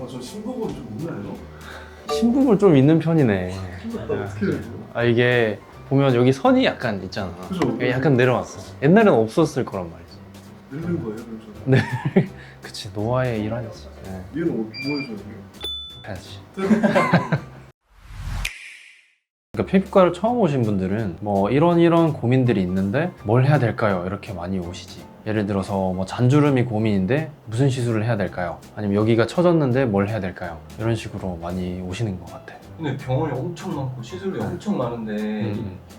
저 신곡은 좀 있나요? 신부물 좀 있는 편이네. 어떻게 해야 돼요? 이게 보면 여기 선이 약간 있잖아. 그죠? 이게 약간 내려왔어. 옛날에는 없었을 거란 말이지. 늙은 거예요, 그럼 저는? 네. 그치, 노화의 일환이지. 네. 얘는 뭐 해줘야 돼요? 해야지. 그러니까 피부과를 처음 오신 분들은 뭐 이런 고민들이 있는데 뭘 해야 될까요? 이렇게 많이 오시지. 예를 들어서 뭐 잔주름이 고민인데 무슨 시술을 해야 될까요? 아니면 여기가 처졌는데 뭘 해야 될까요? 이런 식으로 많이 오시는 것 같아. 근데 병원이 엄청 많고 시술이 엄청 많은데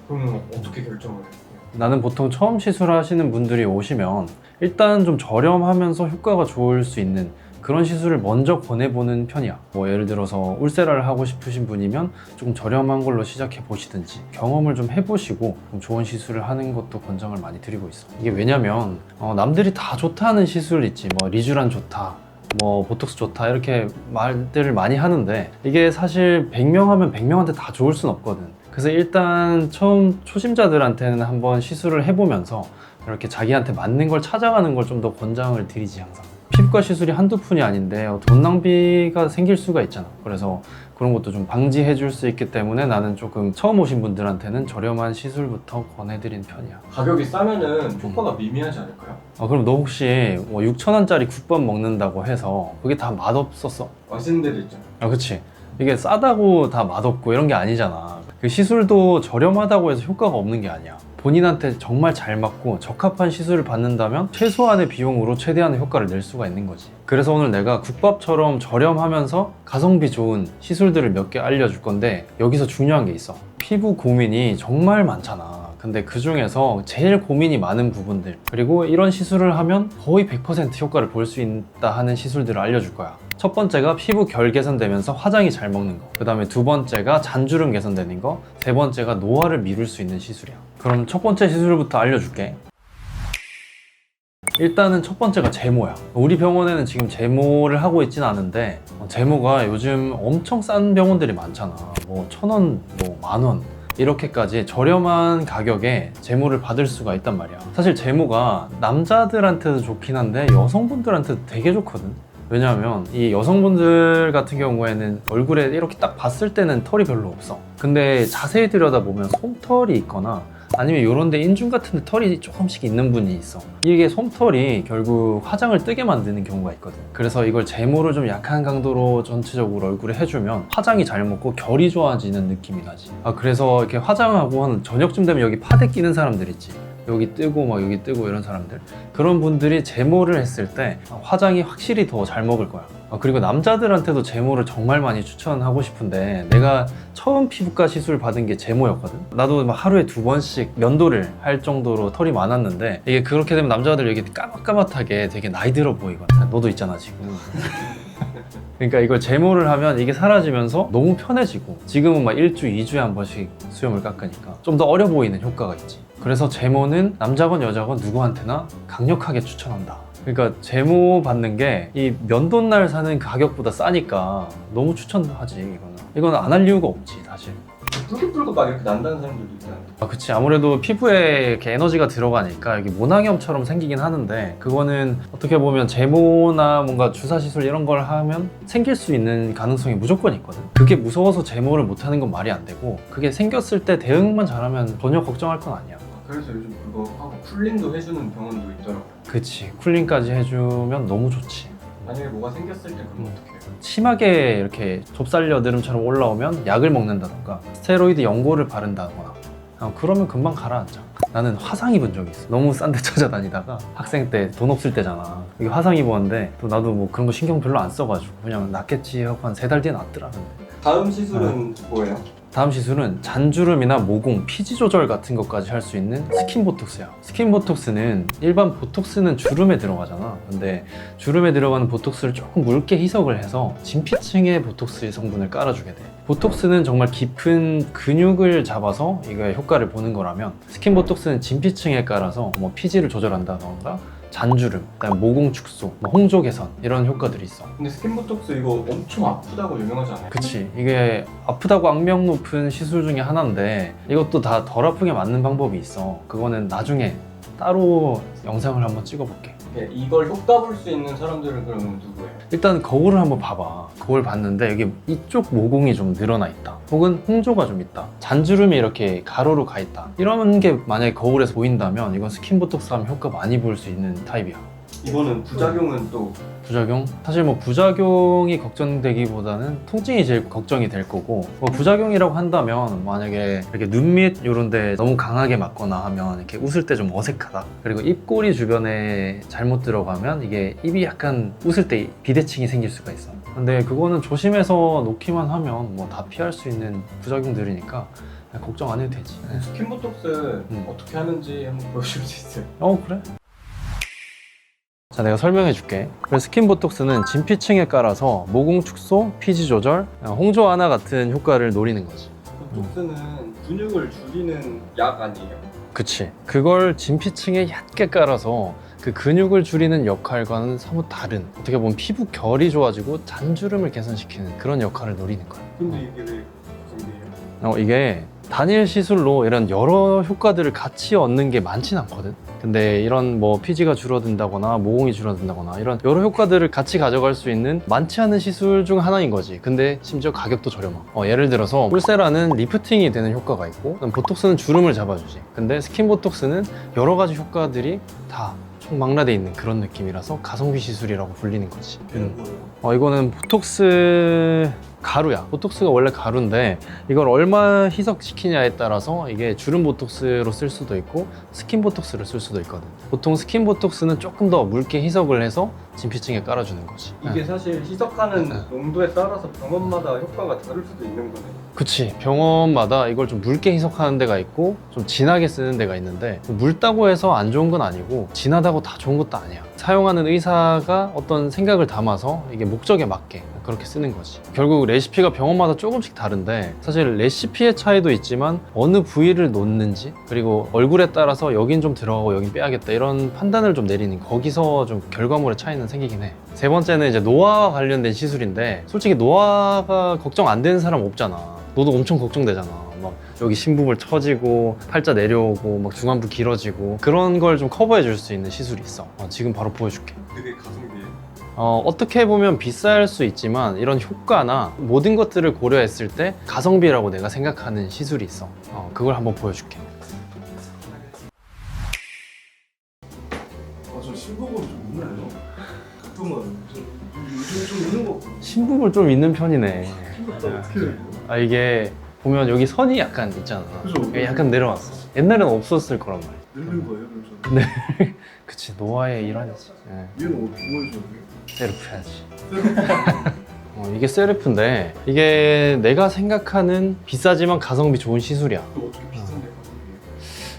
그러면 어떻게 결정을 해요? 나는 보통 처음 시술하시는 분들이 오시면 일단 좀 저렴하면서 효과가 좋을 수 있는 그런 시술을 먼저 권해보는 편이야. 뭐 예를 들어서 울세라를 하고 싶으신 분이면 조금 저렴한 걸로 시작해 보시든지 경험을 좀 해보시고 좀 좋은 시술을 하는 것도 권장을 많이 드리고 있어. 이게 왜냐면 남들이 다 좋다는 시술 있지. 뭐 리쥬란 좋다, 뭐 보톡스 좋다 이렇게 말들을 많이 하는데 이게 사실 100명 하면 100명한테 다 좋을 순 없거든. 그래서 일단 처음 초심자들한테는 한번 시술을 해보면서 이렇게 자기한테 맞는 걸 찾아가는 걸 좀 더 권장을 드리지 항상. 피부과 시술이 한두 푼이 아닌데 돈 낭비가 생길 수가 있잖아. 그래서 그런 것도 좀 방지해 줄 수 있기 때문에 나는 조금 처음 오신 분들한테는 저렴한 시술부터 권해드린 편이야. 가격이 싸면은 효과가 미미하지 않을까요? 그럼 너 혹시 뭐 6,000원짜리 국밥 먹는다고 해서 그게 다 맛없었어? 맛있는 데도 있잖아요. 그치. 이게 싸다고 다 맛없고 이런 게 아니잖아. 그 시술도 저렴하다고 해서 효과가 없는 게 아니야. 본인한테 정말 잘 맞고 적합한 시술을 받는다면 최소한의 비용으로 최대한의 효과를 낼 수가 있는 거지. 그래서 오늘 내가 국밥처럼 저렴하면서 가성비 좋은 시술들을 몇 개 알려줄 건데 여기서 중요한 게 있어. 피부 고민이 정말 많잖아. 근데 그 중에서 제일 고민이 많은 부분들, 그리고 이런 시술을 하면 거의 100% 효과를 볼 수 있다 하는 시술들을 알려줄 거야. 첫 번째가 피부 결 개선되면서 화장이 잘 먹는 거. 그 다음에 두 번째가 잔주름 개선되는 거. 세 번째가 노화를 미룰 수 있는 시술이야. 그럼 첫 번째 시술부터 알려줄게. 일단은 첫 번째가 제모야. 우리 병원에는 지금 제모를 하고 있진 않은데 제모가 요즘 엄청 싼 병원들이 많잖아. 뭐 1,000원, 뭐 10,000원 이렇게까지 저렴한 가격에 제모를 받을 수가 있단 말이야. 사실 제모가 남자들한테도 좋긴 한데 여성분들한테도 되게 좋거든. 왜냐하면 이 여성분들 같은 경우에는 얼굴에 이렇게 딱 봤을 때는 털이 별로 없어. 근데 자세히 들여다보면 솜털이 있거나 아니면 이런 데 인중 같은 데 털이 조금씩 있는 분이 있어. 이게 솜털이 결국 화장을 뜨게 만드는 경우가 있거든. 그래서 이걸 제모를 좀 약한 강도로 전체적으로 얼굴에 해주면 화장이 잘 먹고 결이 좋아지는 느낌이 나지. 그래서 이렇게 화장하고 한 저녁쯤 되면 여기 파데 끼는 사람들 있지. 여기 뜨고 막 여기 뜨고 이런 사람들, 그런 분들이 제모를 했을 때 화장이 확실히 더 잘 먹을 거야. 그리고 남자들한테도 제모를 정말 많이 추천하고 싶은데 내가 처음 피부과 시술 받은 게 제모였거든. 나도 막 하루에 2번씩 면도를 할 정도로 털이 많았는데 이게 그렇게 되면 남자들 여기 까맣까맣하게 되게 나이 들어 보이거든. 너도 있잖아 지금. 그러니까 이걸 제모를 하면 이게 사라지면서 너무 편해지고, 지금은 막 1주, 2주에 한 번씩 수염을 깎으니까 좀 더 어려 보이는 효과가 있지. 그래서 제모는 남자건 여자건 누구한테나 강력하게 추천한다. 그러니까 제모 받는 게 이 면도날 사는 가격보다 싸니까 너무 추천하지. 이건 안 할 이유가 없지 사실. 붉게 막 이렇게 난다는 사람들도 있잖아요. 그치. 아무래도 피부에 이렇게 에너지가 들어가니까 여기 모낭염처럼 생기긴 하는데 그거는 어떻게 보면 제모나 뭔가 주사 시술 이런 걸 하면 생길 수 있는 가능성이 무조건 있거든. 그게 무서워서 제모를 못하는 건 말이 안 되고, 그게 생겼을 때 대응만 잘하면 전혀 걱정할 건 아니야. 그래서 요즘 그거 하고 쿨링도 해주는 병원도 있더라고요. 그치. 쿨링까지 해주면 너무 좋지. 만약에 뭐가 생겼을 때 그럼 어떻게 해요? 심하게 이렇게 좁쌀 여드름처럼 올라오면 약을 먹는다던가 스테로이드 연고를 바른다거나 그러면 금방 가라앉아. 나는 화상 입은 적이 있어. 너무 싼 데 찾아다니다가 학생 때 돈 없을 때잖아. 이게 화상 입었는데 또 나도 뭐 그런 거 신경 별로 안 써가지고 그냥 낫겠지 하고 한 3달 뒤에 낫더라. 근데 다음 시술은 뭐예요? 다음 시술은 잔주름이나 모공, 피지 조절 같은 것까지 할 수 있는 스킨 보톡스야. 스킨 보톡스는 일반 보톡스는 주름에 들어가잖아. 근데 주름에 들어가는 보톡스를 조금 묽게 희석을 해서 진피층의 보톡스의 성분을 깔아주게 돼. 보톡스는 정말 깊은 근육을 잡아서 이거의 효과를 보는 거라면 스킨 보톡스는 진피층에 깔아서 뭐 피지를 조절한다던가 잔주름, 그다음에 모공 축소, 뭐 홍조 개선 이런 효과들이 있어. 근데 스킨보톡스 이거 엄청 아프다고 유명하지 않아요? 그치. 이게 아프다고 악명 높은 시술 중에 하나인데 이것도 다 덜 아프게 맞는 방법이 있어. 그거는 나중에 따로 영상을 한번 찍어볼게. 이걸 효과 볼 수 있는 사람들은 그러면 누구예요? 일단 거울을 한번 봐봐. 거울 봤는데 여기 이쪽 모공이 좀 늘어나 있다, 혹은 홍조가 좀 있다, 잔주름이 이렇게 가로로 가 있다, 이런 게 만약에 거울에서 보인다면 이건 스킨보톡스 하면 효과 많이 볼 수 있는 타입이야. 이거는 부작용은 또 부작용? 사실 뭐 부작용이 걱정되기보다는 통증이 제일 걱정이 될 거고, 뭐 부작용이라고 한다면 만약에 이렇게 눈 밑 이런 데 너무 강하게 맞거나 하면 이렇게 웃을 때 좀 어색하다, 그리고 입꼬리 주변에 잘못 들어가면 이게 입이 약간 웃을 때 비대칭이 생길 수가 있어. 근데 그거는 조심해서 놓기만 하면 뭐 다 피할 수 있는 부작용들이니까 그냥 걱정 안 해도 되지. 스킨보톡스 어떻게 하는지 한번 보여줄 수 있어요? 그래? 자, 내가 설명해 줄게. 그래서 스킨보톡스는 진피층에 깔아서 모공 축소, 피지 조절, 홍조 완화 같은 효과를 노리는 거지. 보톡스는 근육을 줄이는 약 아니에요? 그치. 그걸 진피층에 얕게 깔아서 그 근육을 줄이는 역할과는 사뭇 다른, 어떻게 보면 피부 결이 좋아지고 잔주름을 개선시키는 그런 역할을 노리는 거야. 근데 이게 왜 가성비예요? 이게 단일 시술로 이런 여러 효과들을 같이 얻는 게 많진 않거든. 근데 이런 뭐 피지가 줄어든다거나 모공이 줄어든다거나 이런 여러 효과들을 같이 가져갈 수 있는 많지 않은 시술 중 하나인 거지. 근데 심지어 가격도 저렴하고, 예를 들어서 울세라는 리프팅이 되는 효과가 있고, 보톡스는 주름을 잡아주지. 근데 스킨보톡스는 여러 가지 효과들이 다 총망라돼 있는 그런 느낌이라서 가성비 시술이라고 불리는 거지. 되는 거예요? 이거는 보톡스 가루야. 보톡스가 원래 가루인데 이걸 얼마 희석시키냐에 따라서 이게 주름 보톡스로 쓸 수도 있고 스킨 보톡스를 쓸 수도 있거든. 보통 스킨 보톡스는 조금 더 묽게 희석을 해서 진피층에 깔아주는 거지. 이게 사실 희석하는 농도에 따라서 병원마다 효과가 다를 수도 있는 거네. 그치. 병원마다 이걸 좀 묽게 희석하는 데가 있고 좀 진하게 쓰는 데가 있는데, 묽다고 해서 안 좋은 건 아니고 진하다고 다 좋은 것도 아니야. 사용하는 의사가 어떤 생각을 담아서 이게 목적에 맞게 그렇게 쓰는 거지. 결국 레시피가 병원마다 조금씩 다른데, 사실 레시피의 차이도 있지만 어느 부위를 놓는지, 그리고 얼굴에 따라서 여긴 좀 들어가고 여긴 빼야겠다 이런 판단을 좀 내리는, 거기서 좀 결과물의 차이는 생기긴 해. 세 번째는 이제 노화와 관련된 시술인데, 솔직히 노화가 걱정 안 되는 사람 없잖아. 너도 엄청 걱정되잖아. 막 여기 심부물 처지고 팔자 내려오고 막 중안부 길어지고, 그런 걸 좀 커버해 줄 수 있는 시술이 있어. 지금 바로 보여줄게. 그게 가성비예요? 어떻게 보면 비쌀 수 있지만 이런 효과나 모든 것들을 고려했을 때 가성비라고 내가 생각하는 시술이 있어. 그걸 한번 보여줄게. 저 신부분 좀 있나요? 가끔은 요즘 좀 있는 거 같거든요. 신부물 좀 있는 편이네. 신부 어떻게 해요? 이게 보면 여기 선이 약간 있잖아. 그죠? 이게 약간 내려왔어. 옛날에는 없었을 거란 말이야. 늙는 거예요, 그러면? 그치, 노화의 일환이지. 얘는 어떻게 보여줘요? 세르프 해야지. 이게 세르프인데, 이게 내가 생각하는 비싸지만 가성비 좋은 시술이야. 또 어떻게 비싼데 가성비예요?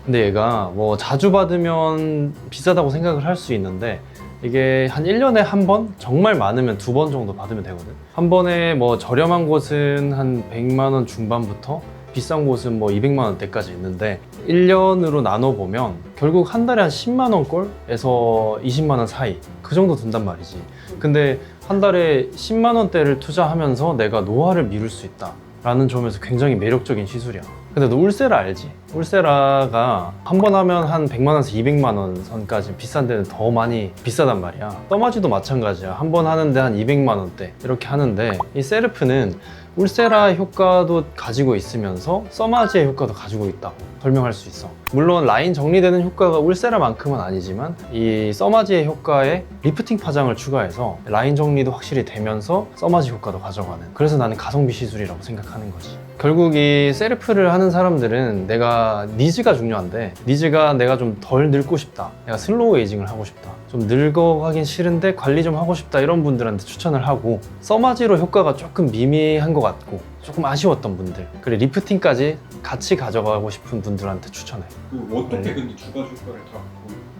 근데 얘가 뭐 자주 받으면 비싸다고 생각을 할 수 있는데, 이게 한 1년에 한 번, 정말 많으면 2번 정도 받으면 되거든. 한 번에 뭐 저렴한 곳은 한 100만 원 중반부터 비싼 곳은 뭐 200만 원대까지 있는데, 1년으로 나눠보면 결국 한 달에 한 10만 원꼴에서 20만 원 사이, 그 정도 든단 말이지. 근데 한 달에 10만 원대를 투자하면서 내가 노화를 미룰 수 있다 라는 점에서 굉장히 매력적인 시술이야. 근데 너 울세라 알지? 울세라가 한 번 하면 한 100만 원에서 200만 원 선까지, 비싼 데는 더 많이 비싸단 말이야. 써마지도 마찬가지야. 한 번 하는데 한 200만 원대 이렇게 하는데, 이 세르프는 울세라 효과도 가지고 있으면서 써마지의 효과도 가지고 있다고 설명할 수 있어. 물론 라인 정리되는 효과가 울세라만큼은 아니지만 이 써마지의 효과에 리프팅 파장을 추가해서 라인 정리도 확실히 되면서 써마지 효과도 가져가는, 그래서 나는 가성비 시술이라고 생각하는 거지. 결국 이 세르프를 하는 사람들은 내가 니즈가 중요한데, 니즈가 내가 좀 덜 늙고 싶다, 내가 슬로우 에이징을 하고 싶다, 좀 늙어가긴 싫은데 관리 좀 하고 싶다, 이런 분들한테 추천을 하고, 써마지로 효과가 조금 미미한 것 같고 조금 아쉬웠던 분들, 그리고 리프팅까지 같이 가져가고 싶은 분들한테 추천해. 어떻게 근데 주가 효과를 다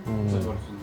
가져갈 수 있는지.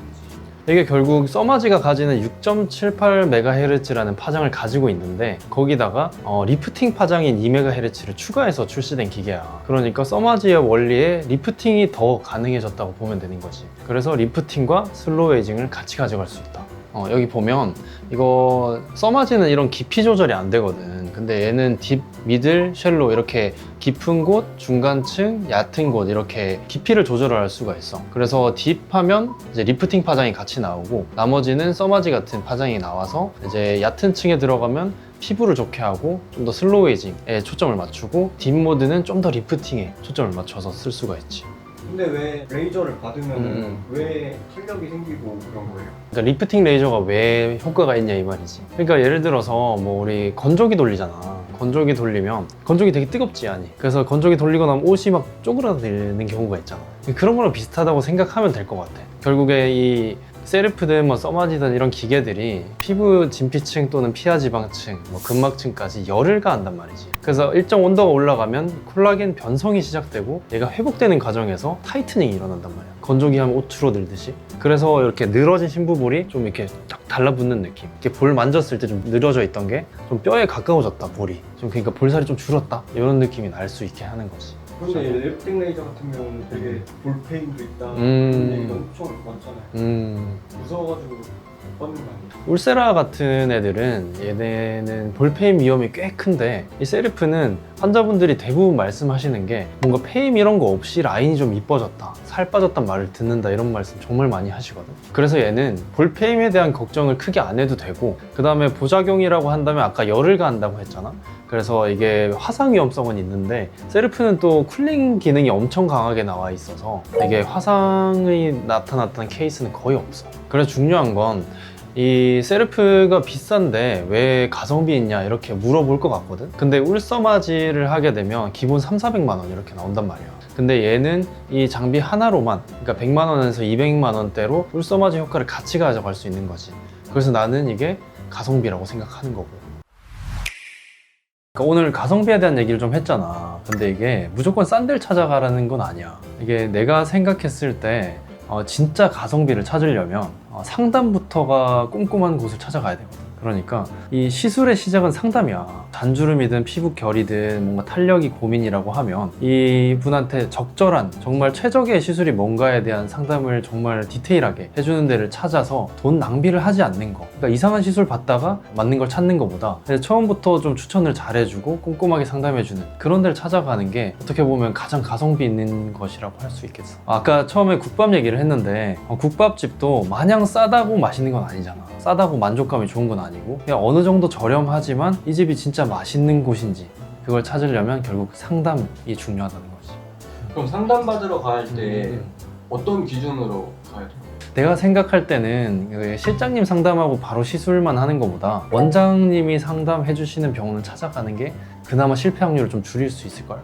이게 결국 써마지가 가지는 6.78MHz라는 파장을 가지고 있는데, 거기다가 리프팅 파장인 2MHz를 추가해서 출시된 기계야. 그러니까 써마지의 원리에 리프팅이 더 가능해졌다고 보면 되는 거지. 그래서 리프팅과 슬로우 에이징을 같이 가져갈 수 있다. 여기 보면 이거 써마지는 이런 깊이 조절이 안 되거든. 근데 얘는 딥, 미들, 쉘로 이렇게 깊은 곳, 중간층, 얕은 곳 이렇게 깊이를 조절할 수가 있어. 그래서 딥하면 이제 리프팅 파장이 같이 나오고 나머지는 써마지 같은 파장이 나와서 이제 얕은 층에 들어가면 피부를 좋게 하고 좀 더 슬로우 에이징에 초점을 맞추고 딥 모드는 좀 더 리프팅에 초점을 맞춰서 쓸 수가 있지. 근데 왜 레이저를 받으면 왜 탄력이 생기고 그런 거예요? 그러니까 리프팅 레이저가 왜 효과가 있냐 이 말이지. 그러니까 예를 들어서 뭐 우리 건조기 돌리잖아. 건조기 돌리면 건조기 되게 뜨겁지 않니? 그래서 건조기 돌리고 나면 옷이 막 쪼그라드는 경우가 있잖아. 그런 거랑 비슷하다고 생각하면 될 것 같아. 결국에 이 세르프든 뭐 써마지든 이런 기계들이 피부 진피층 또는 피하 지방층, 뭐 근막층까지 열을 가한단 말이지. 그래서 일정 온도가 올라가면 콜라겐 변성이 시작되고 얘가 회복되는 과정에서 타이트닝이 일어난단 말이야. 건조기 하면 옷 줄어들듯이. 그래서 이렇게 늘어진 심부볼이 좀 이렇게 딱 달라붙는 느낌. 이렇게 볼 만졌을 때 좀 늘어져 있던 게 좀 뼈에 가까워졌다, 볼이. 좀 그러니까 볼살이 좀 줄었다 이런 느낌이 날 수 있게 하는 거지. 근데 리프팅 레이저 같은 경우는 되게 볼페인도 있다 그런 얘기가 엄청 많잖아요. 무서워가지고 못 받는 거 아니에요? 울세라 같은 애들은 얘네는 볼페임 위험이 꽤 큰데 이 세르프는 환자분들이 대부분 말씀하시는 게 뭔가 페임 이런 거 없이 라인이 좀 이뻐졌다, 살 빠졌단 말을 듣는다 이런 말씀 정말 많이 하시거든. 그래서 얘는 볼페임에 대한 걱정을 크게 안 해도 되고, 그 다음에 부작용이라고 한다면 아까 열을 가한다고 했잖아. 그래서 이게 화상 위험성은 있는데 세르프는 또 쿨링 기능이 엄청 강하게 나와 있어서 이게 화상이 나타났던 케이스는 거의 없어. 그래서 중요한 건 이 세르프가 비싼데 왜 가성비 있냐 이렇게 물어볼 것 같거든. 근데 울서마지를 하게 되면 기본 300~400만 원 이렇게 나온단 말이야. 근데 얘는 이 장비 하나로만, 그러니까 100만 원에서 200만 원대로 울서마지 효과를 같이 가져갈 수 있는 거지. 그래서 나는 이게 가성비라고 생각하는 거고. 그러니까 오늘 가성비에 대한 얘기를 좀 했잖아. 근데 이게 무조건 싼 데를 찾아가라는 건 아니야. 이게 내가 생각했을 때 진짜 가성비를 찾으려면 상담부터가 꼼꼼한 곳을 찾아가야 되거든. 그러니까 이 시술의 시작은 상담이야. 잔주름이든 피부 결이든 뭔가 탄력이 고민이라고 하면 이분한테 적절한 정말 최적의 시술이 뭔가에 대한 상담을 정말 디테일하게 해주는 데를 찾아서 돈 낭비를 하지 않는 거. 그러니까 이상한 시술 받다가 맞는 걸 찾는 것보다 처음부터 좀 추천을 잘해주고 꼼꼼하게 상담해주는 그런 데를 찾아가는 게 어떻게 보면 가장 가성비 있는 것이라고 할 수 있겠어. 아까 처음에 국밥 얘기를 했는데 국밥집도 마냥 싸다고 맛있는 건 아니잖아. 싸다고 만족감이 좋은 건 아니고 그냥 어느 정도 저렴하지만 이 집이 진짜 맛있는 곳인지 그걸 찾으려면 결국 상담이 중요하다는 거지. 그럼 상담 받으러 갈 때 어떤 기준으로 가야 돼요? 내가 생각할 때는 실장님 상담하고 바로 시술만 하는 것보다 원장님이 상담해 주시는 병원을 찾아가는 게 그나마 실패 확률을 좀 줄일 수 있을 거야.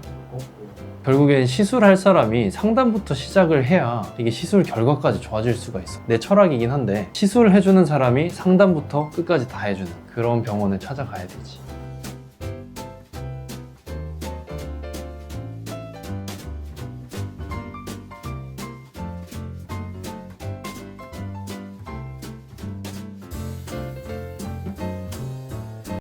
결국엔 시술할 사람이 상담부터 시작을 해야 이게 시술 결과까지 좋아질 수가 있어. 내 철학이긴 한데 시술을 해주는 사람이 상담부터 끝까지 다 해주는 그런 병원을 찾아가야 되지.